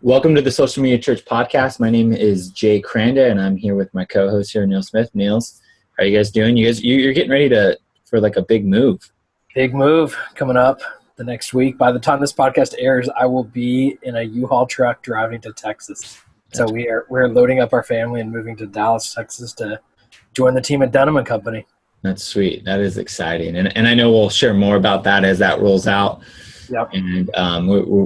Welcome to the Social Media Church Podcast. My name is Jay Cranda, and I'm here with my co-host here, Neil Smith. Niels, how are you guys doing? You're getting ready for like a big move. Big move coming up the next week. By the time this podcast airs, I will be in a U-Haul truck driving to Texas. So we're loading up our family and moving to Dallas, Texas to join the team at Dunham & Company. That's sweet. That is exciting. And I know we'll share more about that as that rolls out. Yep. And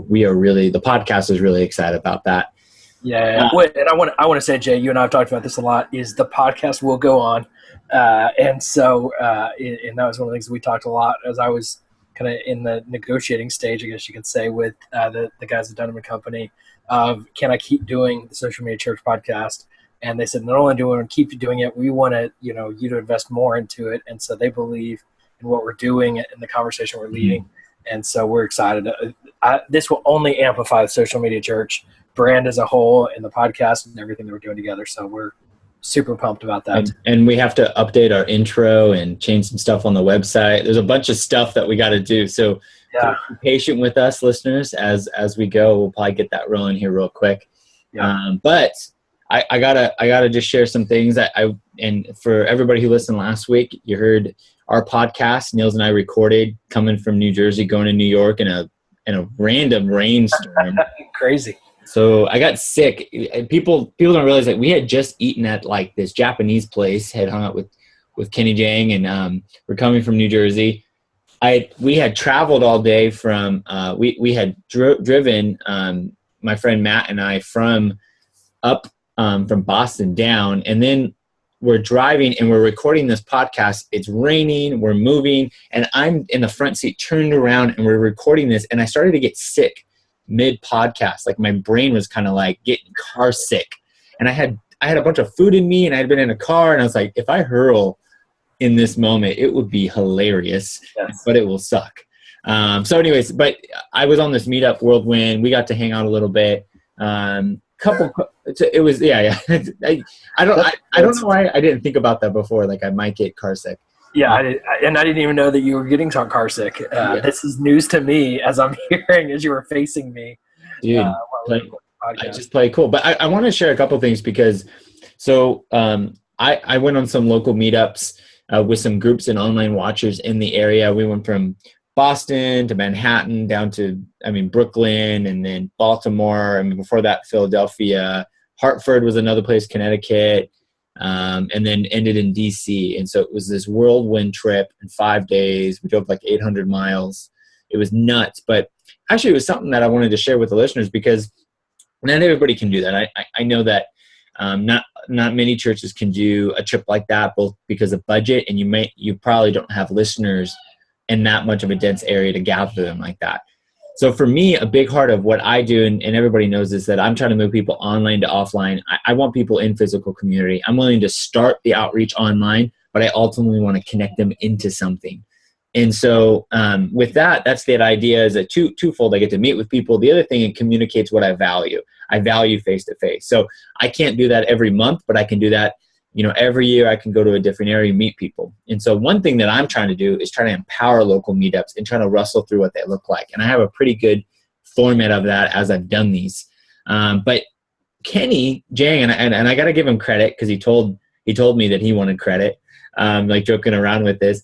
we are really, the podcast is really excited about that. Yeah. And I want to say, Jay, you and I have talked about this a lot, is the podcast will go on. And that was one of the things we talked a lot as I was kind of in the negotiating stage, I guess you could say, with the guys at Dunham & Company of, can I keep doing the Social Media Church podcast? And they said, not only do we want to keep doing it, we want to, you to invest more into it. And so they believe in what we're doing and the conversation we're leading. Mm-hmm. And so we're excited. This will only amplify the Social Media Church brand as a whole and the podcast and everything that we're doing together. So we're super pumped about that. And we have to update our intro and change some stuff on the website. There's a bunch of stuff that we got to do. So be patient with us, listeners, as we go. We'll probably get that rolling here real quick. Yeah. But I gotta just share some things and for everybody who listened last week, you heard our podcast. Niels and I recorded coming from New Jersey, going to New York in a random rainstorm. Crazy. So I got sick. People don't realize that we had just eaten at like this Japanese place, had hung out with Kenny Jang, and we're coming from New Jersey. We had traveled all day from we had driven my friend Matt and I from Boston down, and then we're driving and we're recording this podcast. It's raining, we're moving, and I'm in the front seat turned around and we're recording this, and I started to get sick mid-podcast. Like my brain was kind of like getting car sick, and I had a bunch of food in me, and I had been in a car, and I was like, if I hurl in this moment, it would be hilarious. Yes. But it will suck. So anyways, but I was on this meetup whirlwind. We got to hang out a little bit. It was I don't know why I didn't think about that before. Like I might get car sick. Yeah, I didn't even know that you were getting car sick. This is news to me as I'm hearing as you were facing me. Dude, I just play cool. But I want to share a couple things because I went on some local meetups with some groups and online watchers in the area. We went from Boston to Manhattan down to, Brooklyn, and then Baltimore. Before that, Philadelphia. Hartford was another place, Connecticut, and then ended in DC. And so it was this whirlwind trip in 5 days. We drove like 800 miles. It was nuts. But actually, it was something that I wanted to share with the listeners because not everybody can do that. I know that not many churches can do a trip like that, both because of budget, and you probably don't have listeners in that much of a dense area to gather them like that. So for me, a big part of what I do, and everybody knows this, that I'm trying to move people online to offline. I want people in physical community. I'm willing to start the outreach online, but I ultimately want to connect them into something. And so with that's the idea, is a twofold. I get to meet with people. The other thing, it communicates what I value. I value face-to-face. So I can't do that every month, but I can do that every year. I can go to a different area and meet people. And so one thing that I'm trying to do is try to empower local meetups and try to rustle through what they look like. And I have a pretty good format of that as I've done these. But Kenny Jang, and I got to give him credit because he told me that he wanted credit, like joking around with this,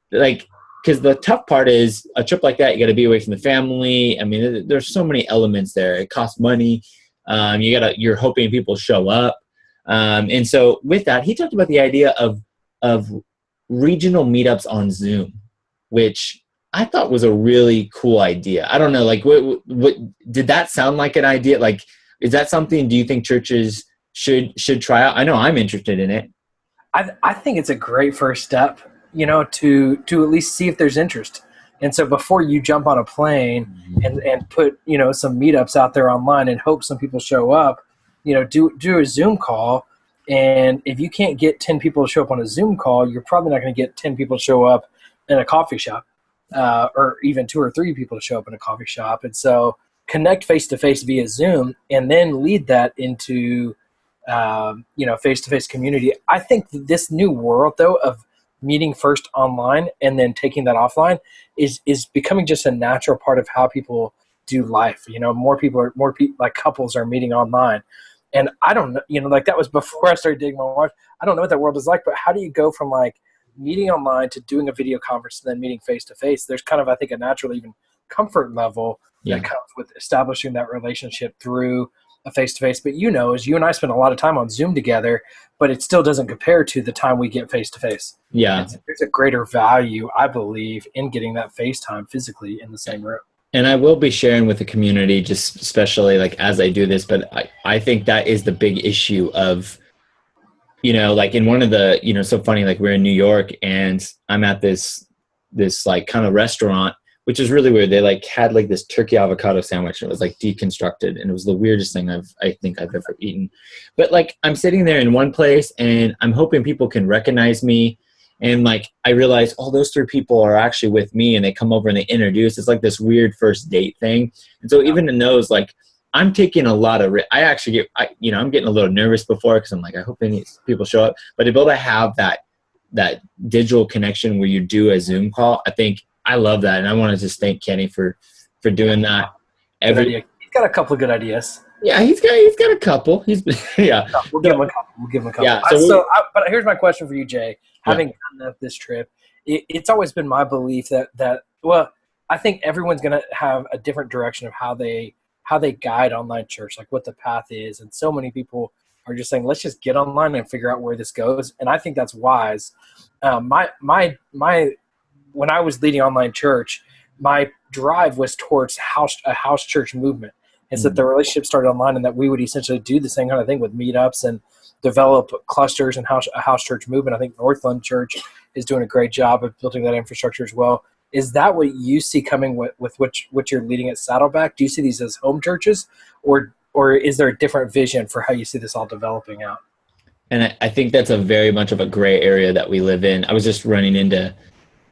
because the tough part is a trip like that, you got to be away from the family. There's so many elements there. It costs money. You're hoping people show up. And so with that, he talked about the idea of regional meetups on Zoom, which I thought was a really cool idea. I don't know, what did that sound like an idea? Like, is that something, do you think churches should try out? I know I'm interested in it. I think it's a great first step, to at least see if there's interest. And so before you jump on a plane and put, some meetups out there online and hope some people show up, do a Zoom call. And if you can't get 10 people to show up on a Zoom call, you're probably not going to get 10 people to show up in a coffee shop, or even 2 or 3 people to show up in a coffee shop. And so connect face-to-face via Zoom and then lead that into, face-to-face community. I think this new world, though, of meeting first online and then taking that offline is becoming just a natural part of how people do life. Like couples are meeting online. And I don't know, like that was before I started dating my wife. I don't know what that world is like, but how do you go from like meeting online to doing a video conference and then meeting face to face? There's kind of, I think, a natural even comfort level that comes with establishing that relationship through a face to face. But as you and I spend a lot of time on Zoom together, but it still doesn't compare to the time we get face to face. Yeah. There's a greater value, I believe, in getting that face time physically in the same room. And I will be sharing with the community, just especially like as I do this, but I think that is the big issue of, like in one of the, so funny, like we're in New York and I'm at this like kind of restaurant, which is really weird. They like had like this turkey avocado sandwich and it was like deconstructed. And it was the weirdest thing I think I've ever eaten. But like I'm sitting there in one place and I'm hoping people can recognize me. And like, I realized, those 3 people are actually with me and they come over and they introduce. It's like this weird first date thing. And so even in those, like I'm taking a lot of, I'm getting a little nervous before because I'm like, I hope any people show up. But to be able to have that digital connection where you do a Zoom call, I think I love that. And I want to just thank Kenny for doing that. He's got a couple of good ideas. Yeah, he's got a couple. We'll give him a couple. Yeah. But here's my question for you, Jay. Having done this trip, it's always been my belief that I think everyone's going to have a different direction of how they guide online church, like what the path is. And so many people are just saying, let's just get online and figure out where this goes. And I think that's wise. When I was leading online church, my drive was towards a house church movement. And so the relationship started online, and that we would essentially do the same kind of thing with meetups and develop clusters and a house church movement. I think Northland Church is doing a great job of building that infrastructure as well. Is that what you see coming with what you're leading at Saddleback? Do you see these as home churches, or is there a different vision for how you see this all developing out? And I think that's a very much of a gray area that we live in. I was just running into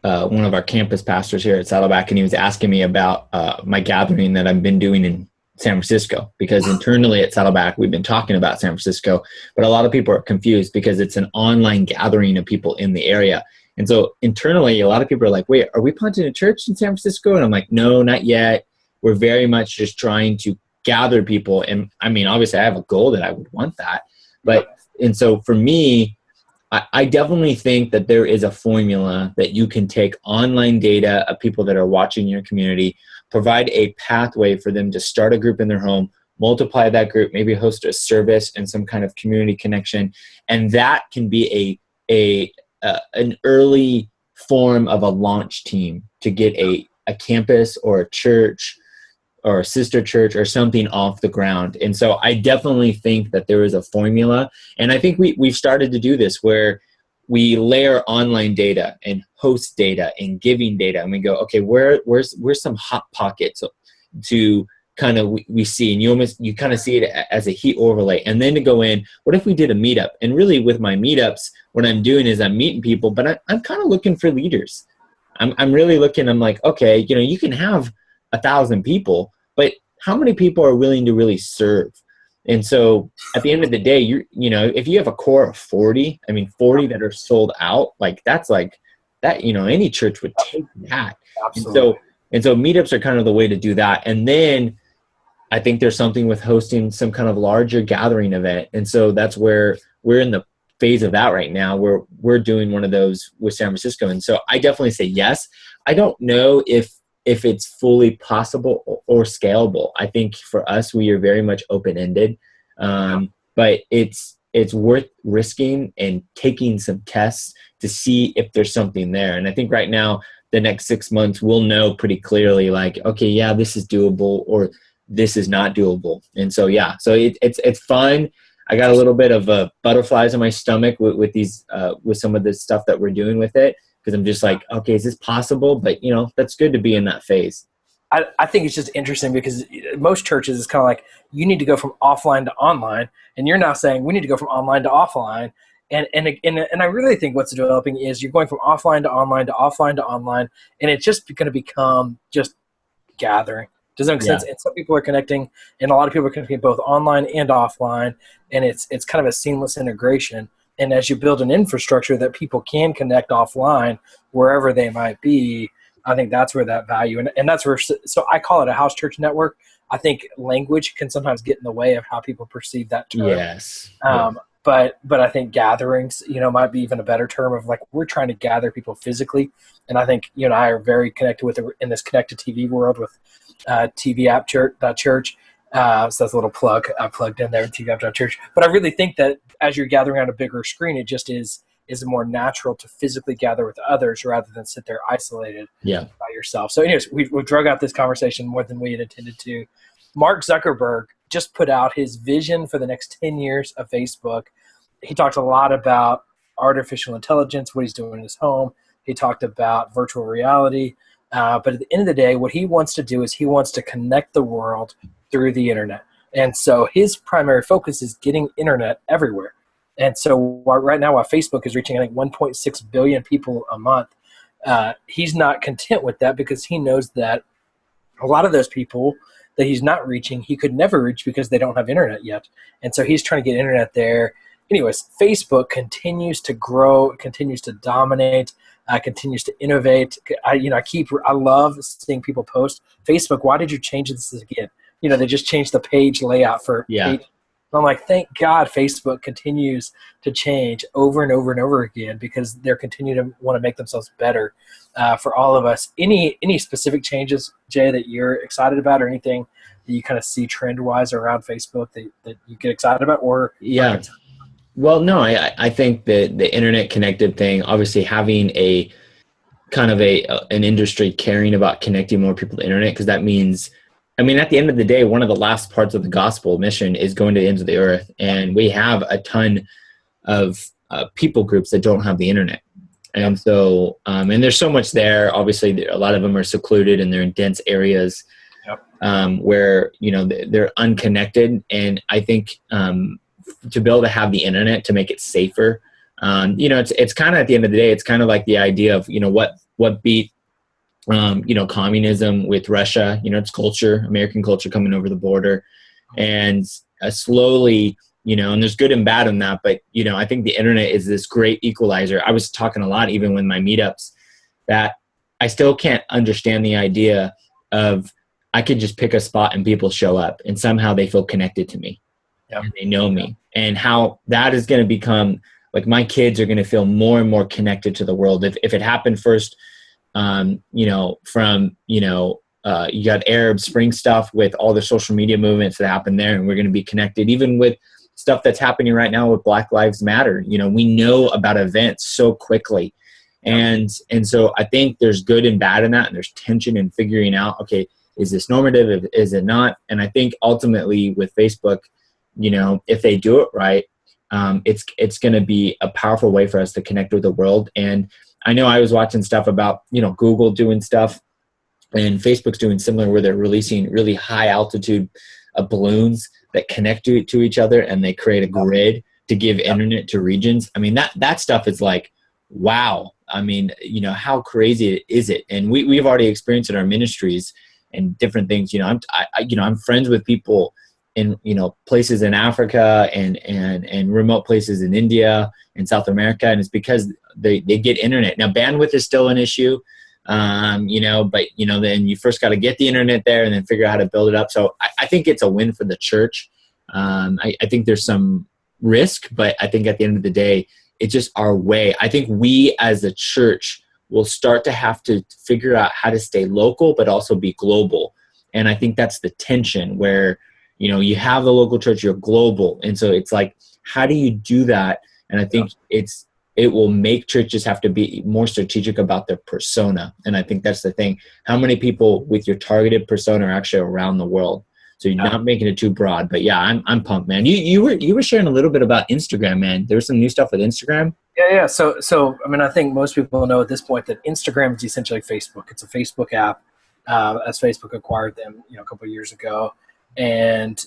one of our campus pastors here at Saddleback, and he was asking me about my gathering that I've been doing in San Francisco, because internally at Saddleback, we've been talking about San Francisco, but a lot of people are confused because it's an online gathering of people in the area. And so internally, a lot of people are like, wait, are we planting a church in San Francisco? And I'm like, no, not yet. We're very much just trying to gather people. And I mean, obviously I have a goal that I would want that. And so for me, I definitely think that there is a formula that you can take online data of people that are watching your community, provide a pathway for them to start a group in their home, multiply that group, maybe host a service and some kind of community connection. And that can be an early form of a launch team to get a campus or a church or a sister church or something off the ground. And so I definitely think that there is a formula. And I think we've started to do this where we layer online data and host data and giving data. And we go, okay, where's some hot pockets to kind of we see, and you kind of see it as a heat overlay. And then to go in, what if we did a meetup? And really with my meetups, what I'm doing is I'm meeting people, but I'm kind of looking for leaders. I'm really looking, I'm like, okay, you can have 1,000 people, but how many people are willing to really serve? And so at the end of the day, if you have a core of 40 that are sold out, like that's like that, any church would take that. Absolutely. And so meetups are kind of the way to do that. And then I think there's something with hosting some kind of larger gathering event. And so that's where we're in the phase of that right now, where we're doing one of those with San Francisco. And so I definitely say yes. I don't know if it's fully possible or scalable. I think for us, we are very much open-ended, but it's worth risking and taking some tests to see if there's something there. And I think right now, the next 6 months, we'll know pretty clearly, like, okay, yeah, this is doable or this is not doable. And so, yeah, so it's fun. I got a little bit of butterflies in my stomach with these, with some of the stuff that we're doing with it. Because I'm just like, okay, is this possible? But, that's good to be in that phase. I think it's just interesting because most churches is kind of like, you need to go from offline to online. And you're now saying we need to go from online to offline. And I really think what's developing is you're going from offline to online to offline to online. And it's just going to become just gathering. Does that make sense? And some people are connecting, and a lot of people are connecting both online and offline. And it's kind of a seamless integration. And as you build an infrastructure that people can connect offline wherever they might be, I think that's where that value, and that's where, so I call it a house church network. I think language can sometimes get in the way of how people perceive that term. Yes. But I think gatherings, might be even a better term of like, we're trying to gather people physically. And I think you and I are very connected with in this connected TV world with TV app church. So that's a little plug I plugged in there, TV app church. But I really think that as you're gathering on a bigger screen, it just is more natural to physically gather with others rather than sit there isolated by yourself. So anyways, we've drug out this conversation more than we had intended to. Mark Zuckerberg just put out his vision for the next 10 years of Facebook. He talked a lot about artificial intelligence, what he's doing in his home. He talked about virtual reality. But at the end of the day, what he wants to do is he wants to connect the world through the internet. And so his primary focus is getting internet everywhere. And so right now, while Facebook is reaching, I think, 1.6 billion people a month, he's not content with that because he knows that a lot of those people that he's not reaching, he could never reach because they don't have internet yet. And so he's trying to get internet there. Anyways, Facebook continues to grow, continues to dominate, continues to innovate. I love seeing people post, Facebook, why did you change this again? They just changed the page layout for page. I'm like, thank God Facebook continues to change over and over and over again because they're continuing to want to make themselves better for all of us. Any specific changes, Jay, that you're excited about, or anything that you kind of see trend-wise around Facebook that you get excited about? Or Well, no, I think that the internet connected thing, obviously having a kind of an industry caring about connecting more people to the internet, because that means, at the end of the day, one of the last parts of the gospel mission is going to the ends of the earth. And we have a ton of people groups that don't have the internet. And so, and there's so much there. Obviously, a lot of them are secluded and they're in dense areas where, they're unconnected. And I think to be able to have the internet to make it safer, it's kind of, at the end of the day, it's kind of like the idea of, what beat communism with Russia, it's culture, American culture coming over the border, and slowly, and there's good and bad in that, but, I think the internet is this great equalizer. I was talking a lot, even with my meetups, that I still can't understand the idea of I could just pick a spot and people show up and somehow they feel connected to me and they know me, and how that is going to become, like, my kids are going to feel more and more connected to the world. If it happened first, you got Arab Spring stuff with all the social media movements that happen there, and we're going to be connected even with stuff that's happening right now with Black Lives Matter. We know about events so quickly. And so I think there's good and bad in that, and there's tension in figuring out, okay, is this normative? Is it not? And I think ultimately with Facebook, if they do it right, it's going to be a powerful way for us to connect with the world. And I know I was watching stuff about, Google doing stuff, and Facebook's doing similar, where they're releasing really high altitude balloons that connect to each other, and they create a grid to give internet to regions. That stuff is like, wow. How crazy is it? And we've already experienced in our ministries and different things. I'm friends with people in, places in Africa and remote places in India and South America. And it's because they get internet. Now, bandwidth is still an issue, but then you first got to get the internet there and then figure out how to build it up. So I think it's a win for the church. I think there's some risk, but I think at the end of the day, it's just our way. I think we as a church will start to have to figure out how to stay local, but also be global. And I think that's the tension where, you have the local church, you're global. And so it's like, how do you do that? And I think it will make churches have to be more strategic about their persona. And I think that's the thing. How many people with your targeted persona are actually around the world? So you're not making it too broad. But yeah, I'm pumped, man. You were sharing a little bit about Instagram, man. There was some new stuff with Instagram. Yeah. So I think most people know at this point that Instagram is essentially Facebook. It's a Facebook app, as Facebook acquired them, a couple of years ago. And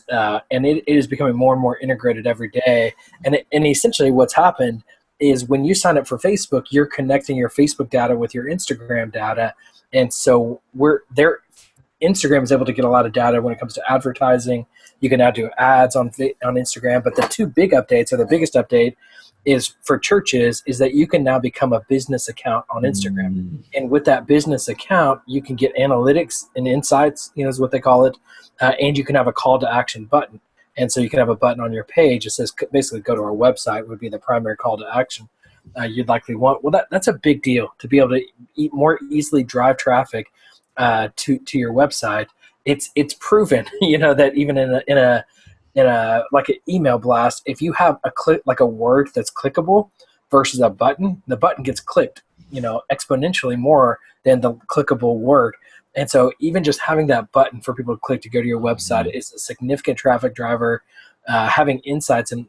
it is becoming more and more integrated every day. And essentially what's happened is when you sign up for Facebook, you're connecting your Facebook data with your Instagram data. And so Instagram is able to get a lot of data when it comes to advertising. You can now do ads on Instagram. But the two big updates, or the biggest update, is for churches is that you can now become a business account on Instagram. And with that business account, you can get analytics and insights, is what they call it. And you can have a call to action button. And so you can have a button on your page that says basically go to our website would be the primary call to action you'd likely want. Well, that's a big deal to be able to more easily drive traffic to your website. It's proven, that even in a like an email blast, if you have a word that's clickable versus a button, the button gets clicked, exponentially more than the clickable word. And so even just having that button for people to click to go to your website is a significant traffic driver. Having insights, and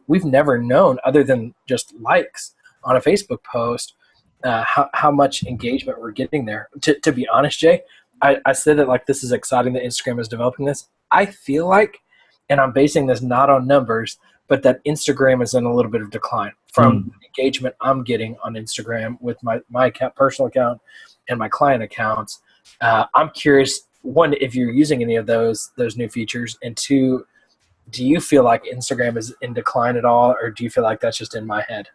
we've never known, other than just likes on a Facebook post, how much engagement we're getting there. To be honest, Jay, I said that like this is exciting that Instagram is developing this. I feel like, and I'm basing this not on numbers, but that Instagram is in a little bit of decline from engagement I'm getting on Instagram with my account, personal account and my client accounts. I'm curious, one, if you're using any of those new features, and two, do you feel like Instagram is in decline at all, or do you feel like that's just in my head?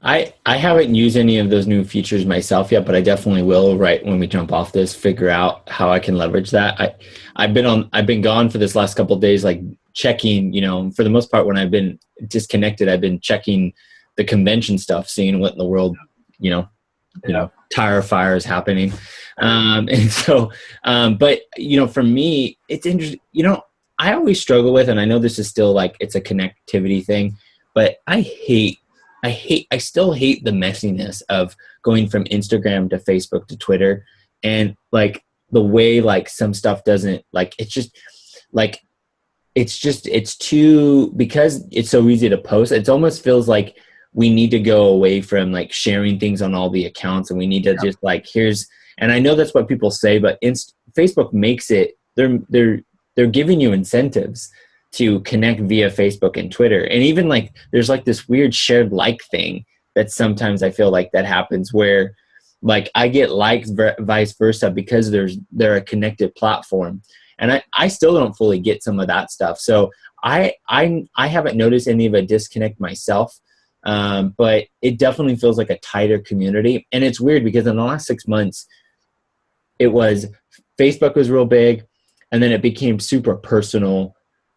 I haven't used any of those new features myself yet, but I definitely will right when we jump off this, figure out how I can leverage that. I've been gone for this last couple of days, like checking, for the most part, when I've been disconnected, I've been checking the convention stuff, seeing what in the world, tire fires happening. And so, but for me, it's interesting, I always struggle with, and I know this is still like, it's a connectivity thing, but I still hate the messiness of going from Instagram to Facebook to Twitter, and like the way like some stuff doesn't, like, it's too, because it's so easy to post. It almost feels like we need to go away from like sharing things on all the accounts, and we need to just like, and I know that's what people say, but Facebook makes it, they're giving you incentives to connect via Facebook and Twitter. And even like, there's like this weird shared like thing that sometimes I feel like that happens, where like I get likes vice versa because they're a connected platform. And I still don't fully get some of that stuff. So I haven't noticed any of a disconnect myself. But it definitely feels like a tighter community. And it's weird because in the last 6 months, it was Facebook was real big, and then it became super personal,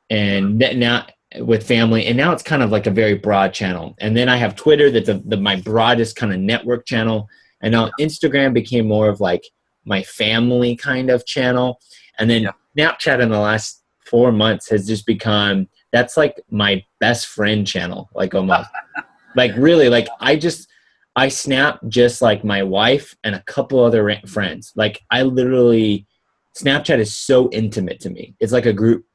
and now with family, and now it's kind of like a very broad channel. And then I have Twitter, that's my broadest kind of network channel, and now Instagram became more of like my family kind of channel. And then Snapchat in the last 4 months has just become, that's like my best friend channel, like almost. Like really, like I snap just like my wife and a couple other friends. Like I literally, Snapchat is so intimate to me. It's like a group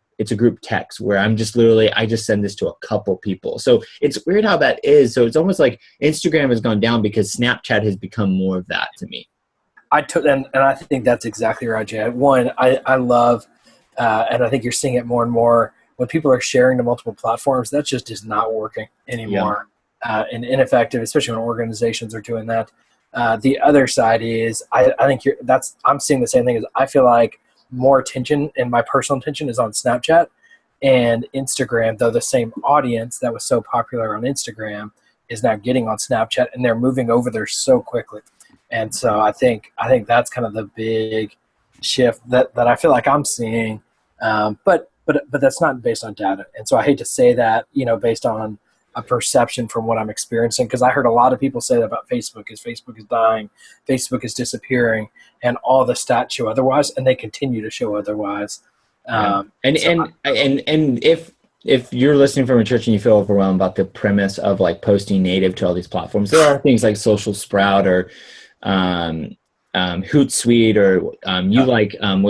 text where I just send this to a couple people. So it's weird how that is. So it's almost like Instagram has gone down because Snapchat has become more of that to me. And I think that's exactly right, Jay. One, I love, and I think you're seeing it more and more when people are sharing to multiple platforms. That just is not working anymore. And ineffective, especially when organizations are doing that. The other side is, I think I'm seeing the same thing. As I feel like more attention, and my personal attention is on Snapchat and Instagram, though the same audience that was so popular on Instagram is now getting on Snapchat, and they're moving over there so quickly. And so I think that's kind of the big shift that I feel like I'm seeing. But that's not based on data. And so I hate to say that, based on a perception from what I'm experiencing, because I heard a lot of people say that about Facebook is dying, Facebook is disappearing, and all the stats show otherwise, and they continue to show otherwise. And if you're listening from a church and you feel overwhelmed about the premise of like posting native to all these platforms, there are things like Social Sprout or Hootsuite, or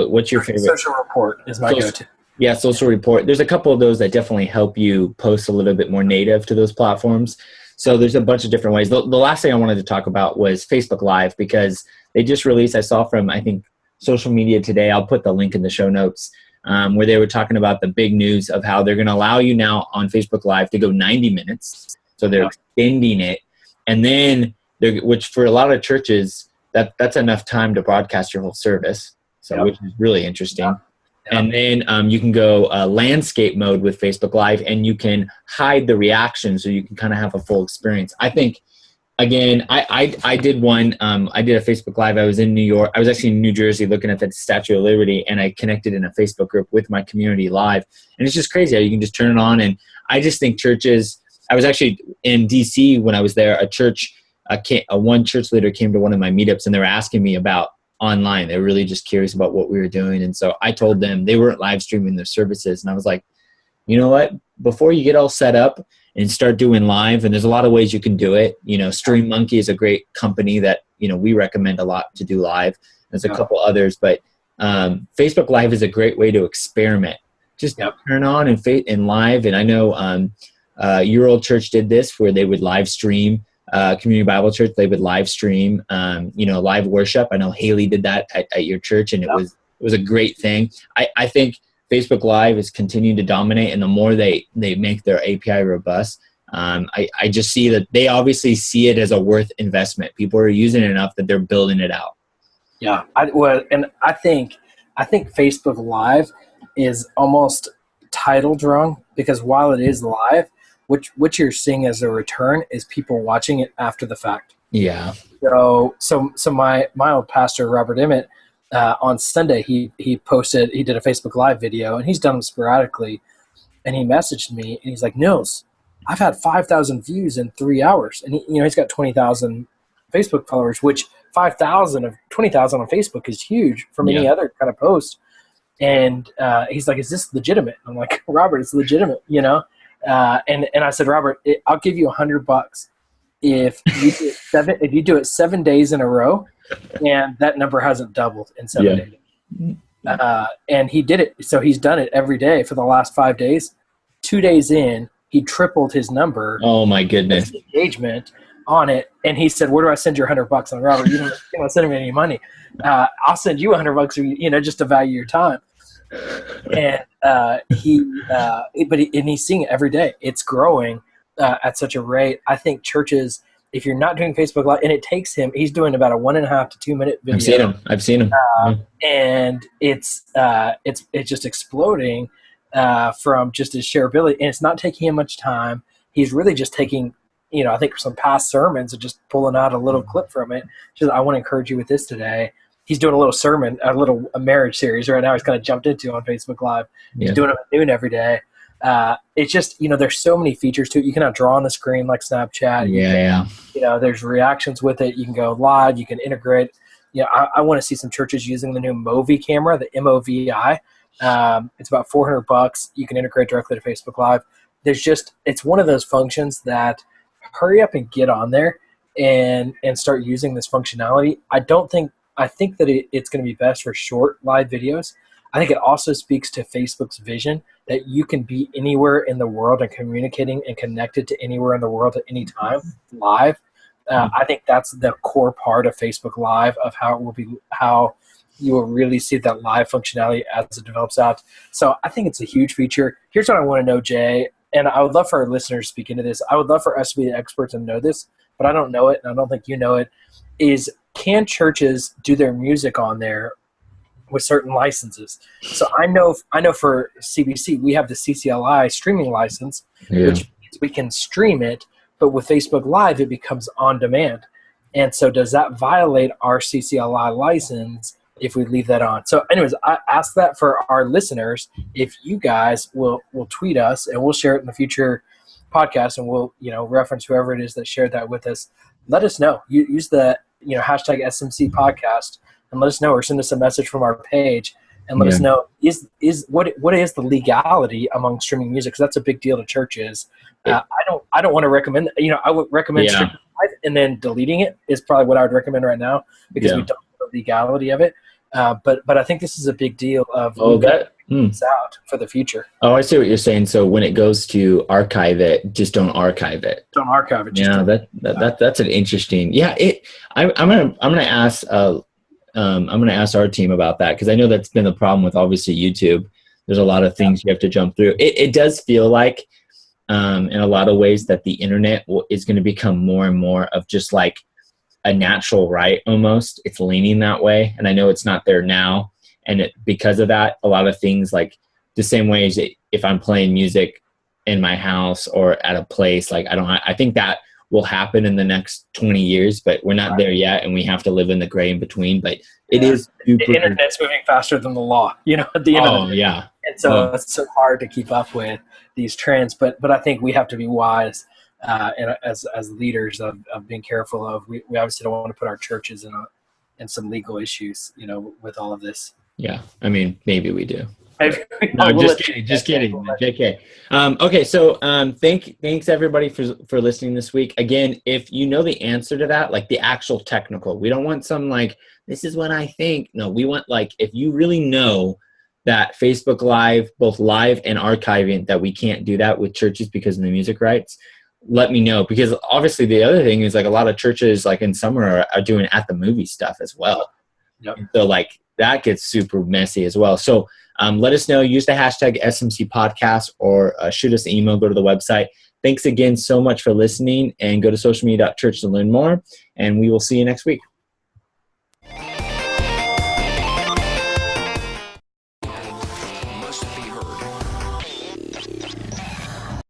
what's your favorite? Social Report is my go-to. Yeah, Social Report. There's a couple of those that definitely help you post a little bit more native to those platforms. So there's a bunch of different ways. The last thing I wanted to talk about was Facebook Live, because they just released, I saw from, I think, Social Media Today, I'll put the link in the show notes, where they were talking about the big news of how they're going to allow you now on Facebook Live to go 90 minutes. So they're extending it. And then, which for a lot of churches, that's enough time to broadcast your whole service. So which is really interesting. And then you can go landscape mode with Facebook Live, and you can hide the reaction so you can kind of have a full experience. I think, again, I did one. I did a Facebook Live. I was in New York. I was actually in New Jersey looking at the Statue of Liberty, and I connected in a Facebook group with my community live. And it's just crazy how you can just turn it on. And I just think churches, I was actually in DC when I was there, one church leader came to one of my meetups, and they were asking me about online. They were really just curious about what we were doing. And so I told them they weren't live streaming their services. And I was like, you know what, before you get all set up and start doing live, and there's a lot of ways you can do it. Stream Monkey is a great company that, we recommend a lot to do live. There's a couple others, but Facebook Live is a great way to experiment. Just turn on and live. And I know your old church did this where they would live stream. Community Bible Church, they would live stream, live worship. I know Haley did that at your church, and it was a great thing. I think Facebook Live is continuing to dominate, and the more they make their API robust, I just see that they obviously see it as a worth investment. People are using it enough that they're building it out. Yeah, I think Facebook Live is almost title wrong, because while it is live, what you're seeing as a return is people watching it after the fact. Yeah. So my old pastor, Robert Emmett, on Sunday, he did a Facebook Live video, and he's done them sporadically. And he messaged me, and he's like, Nils, I've had 5,000 views in 3 hours. And he's got 20,000 Facebook followers, which 5,000 of 20,000 on Facebook is huge from any other kind of post. And he's like, is this legitimate? I'm like, Robert, it's legitimate, And I said, Robert, I'll give you $100 if you do it 7 days in a row, and that number hasn't doubled in 7 days. And he did it. So he's done it every day for the last 5 days. 2 days in, he tripled his number. Oh my goodness! Engagement on it, and he said, "Where do I send your $100?" I'm like, Robert, you don't send me any money. I'll send you $100, just to value your time. And he's seeing it every day. It's growing at such a rate. I think churches, if you're not doing Facebook Live, and it takes him, he's doing about a 1.5 to 2 minute video. I've seen him. And it's just exploding from just his shareability, and it's not taking him much time. He's really just taking, I think some past sermons and just pulling out a little clip from it. Just, I want to encourage you with this today. He's doing a little sermon, a marriage series right now. He's kind of jumped into on Facebook Live. He's doing it at noon every day. It's just, there's so many features to it. You can now draw on the screen like Snapchat. There's reactions with it. You can go live. You can integrate. I want to see some churches using the new Movi camera, the MOVI. It's about $400. You can integrate directly to Facebook Live. It's one of those functions that hurry up and get on there and start using this functionality. I think that it's going to be best for short live videos. I think it also speaks to Facebook's vision that you can be anywhere in the world and communicating and connected to anywhere in the world at any time live. I think that's the core part of Facebook Live, of how you will really see that live functionality as it develops out. So I think it's a huge feature. Here's what I want to know, Jay, and I would love for our listeners to speak into this. I would love for us to be the experts and know this, but I don't know it, and I don't think you know it, is can churches do their music on there with certain licenses? So I know for CBC, we have the CCLI streaming license, which means we can stream it, but with Facebook Live, it becomes on demand. And so does that violate our CCLI license if we leave that on? So anyways, I ask that for our listeners. If you guys will tweet us, and we'll share it in the future podcast, and we'll, reference whoever it is that shared that with us. Let us know. Use the, hashtag SMC Podcast, and let us know, or send us a message from our page and let us know what is the legality among streaming music, because that's a big deal to churches. I don't want to recommend, I would recommend streaming live, and then deleting it is probably what I would recommend right now, because we don't know the legality of it. But I think this is a big deal of out for the future. Oh, I see what you're saying. So when it goes to archive it, just don't archive it. Don't archive it. That's an interesting. I'm gonna ask our team about that, because I know that's been the problem with obviously YouTube. There's a lot of things you have to jump through. It does feel like in a lot of ways that the internet is going to become more and more of just like a natural right almost. It's leaning that way, and I know it's not there now. And because of that, a lot of things, like the same way as if I'm playing music in my house or at a place, like I think that will happen in the next 20 years, but we're not there yet, and we have to live in the gray in between. But it is super. The internet's moving faster than the law, at the end of the day. Yeah. And so it's so hard to keep up with these trends. But I think we have to be wise and as leaders of being careful of. We obviously don't want to put our churches in some legal issues, with all of this. Yeah, I mean, maybe we do. No, just kidding. JK. Okay, so thanks everybody for listening this week. Again, if you know the answer to that, like the actual technical, we don't want some like, this is what I think. No, we want like, if you really know that Facebook Live, both live and archiving, that we can't do that with churches because of the music rights, let me know. Because obviously the other thing is, like, a lot of churches, like in summer, are doing at the movie stuff as well. Yep. So like that gets super messy as well. So let us know. Use the hashtag SMC Podcast, or shoot us an email. Go to the website. Thanks again so much for listening, and go to socialmedia.church to learn more. And we will see you next week.